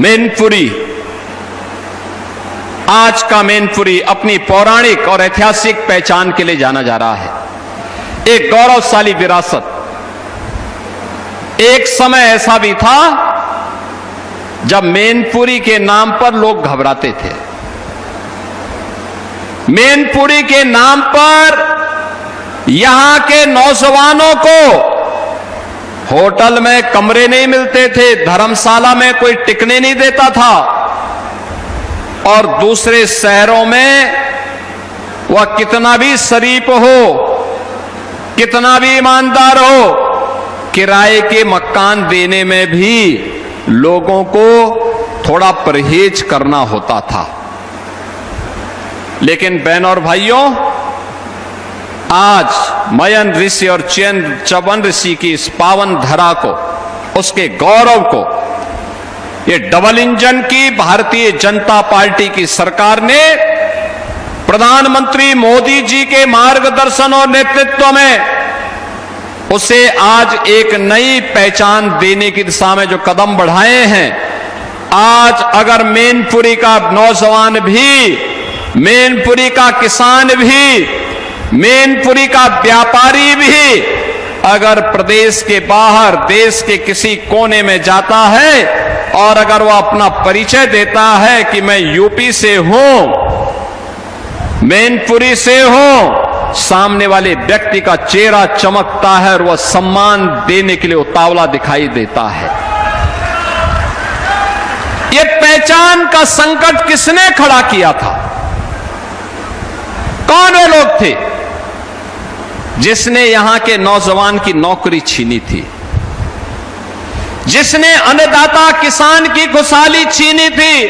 मैनपुरी, आज का मैनपुरी अपनी पौराणिक और ऐतिहासिक पहचान के लिए जाना जा रहा है। एक गौरवशाली विरासत। एक समय ऐसा भी था जब मैनपुरी के नाम पर लोग घबराते थे। मैनपुरी के नाम पर यहां के नौजवानों को होटल में कमरे नहीं मिलते थे, धर्मशाला में कोई टिकने नहीं देता था, और दूसरे शहरों में वह कितना भी शरीफ हो, कितना भी ईमानदार हो, किराए के मकान देने में भी लोगों को थोड़ा परहेज करना होता था। लेकिन बहनों और भाइयों, आज मयन ऋषि और च्यवन ऋषि की इस पावन धरा को, उसके गौरव को, ये डबल इंजन की भारतीय जनता पार्टी की सरकार ने प्रधानमंत्री मोदी जी के मार्गदर्शन और नेतृत्व में उसे आज एक नई पहचान देने की दिशा में जो कदम बढ़ाए हैं। आज अगर मैनपुरी का नौजवान भी, मैनपुरी का किसान भी, मैनपुरी का व्यापारी भी अगर प्रदेश के बाहर देश के किसी कोने में जाता है और अगर वह अपना परिचय देता है कि मैं यूपी से हूं, मैनपुरी से हूं, सामने वाले व्यक्ति का चेहरा चमकता है और वह सम्मान देने के लिए उतावला दिखाई देता है। यह पहचान का संकट किसने खड़ा किया था? कौन वे लोग थे जिसने यहां के नौजवान की नौकरी छीनी थी, जिसने अन्नदाता किसान की खुशहाली छीनी थी,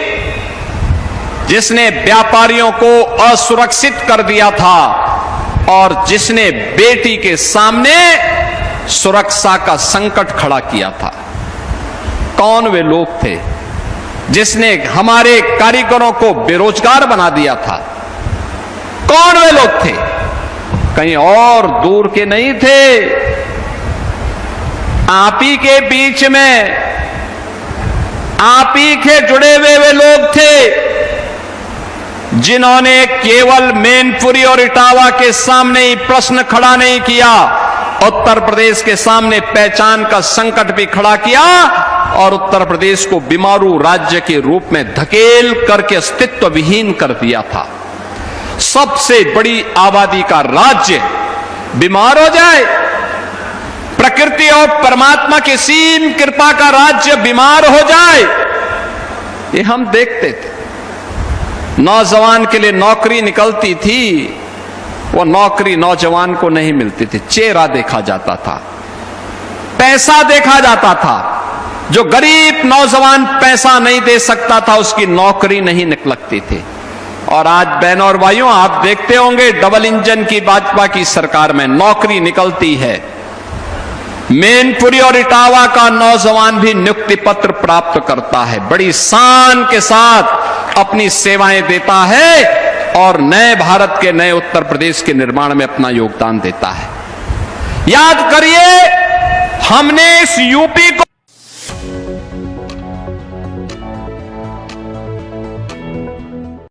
जिसने व्यापारियों को असुरक्षित कर दिया था और जिसने बेटी के सामने सुरक्षा का संकट खड़ा किया था? कौन वे लोग थे जिसने हमारे कारीगरों को बेरोजगार बना दिया था? कौन वे लोग थे? कहीं और दूर के नहीं थे, आप ही के बीच में, आप ही के जुड़े हुए वे लोग थे जिन्होंने केवल मैनपुरी और इटावा के सामने ही प्रश्न खड़ा नहीं किया, उत्तर प्रदेश के सामने पहचान का संकट भी खड़ा किया और उत्तर प्रदेश को बीमारू राज्य के रूप में धकेल करके अस्तित्व विहीन कर दिया था। सबसे बड़ी आबादी का राज्य बीमार हो जाए, प्रकृति और परमात्मा की सीम कृपा का राज्य बीमार हो जाए, ये हम देखते थे। नौजवान के लिए नौकरी निकलती थी, वो नौकरी नौजवान को नहीं मिलती थी, चेहरा देखा जाता था, पैसा देखा जाता था। जो गरीब नौजवान पैसा नहीं दे सकता था उसकी नौकरी नहीं निकलती थी। और आज बहनों और भाइयों, आप देखते होंगे डबल इंजन की भाजपा की सरकार में नौकरी निकलती है। मैनपुरी और इटावा का नौजवान भी नियुक्ति पत्र प्राप्त करता है, बड़ी शान के साथ अपनी सेवाएं देता है और नए भारत के, नए उत्तर प्रदेश के निर्माण में अपना योगदान देता है। याद करिए, हमने इस यूपी को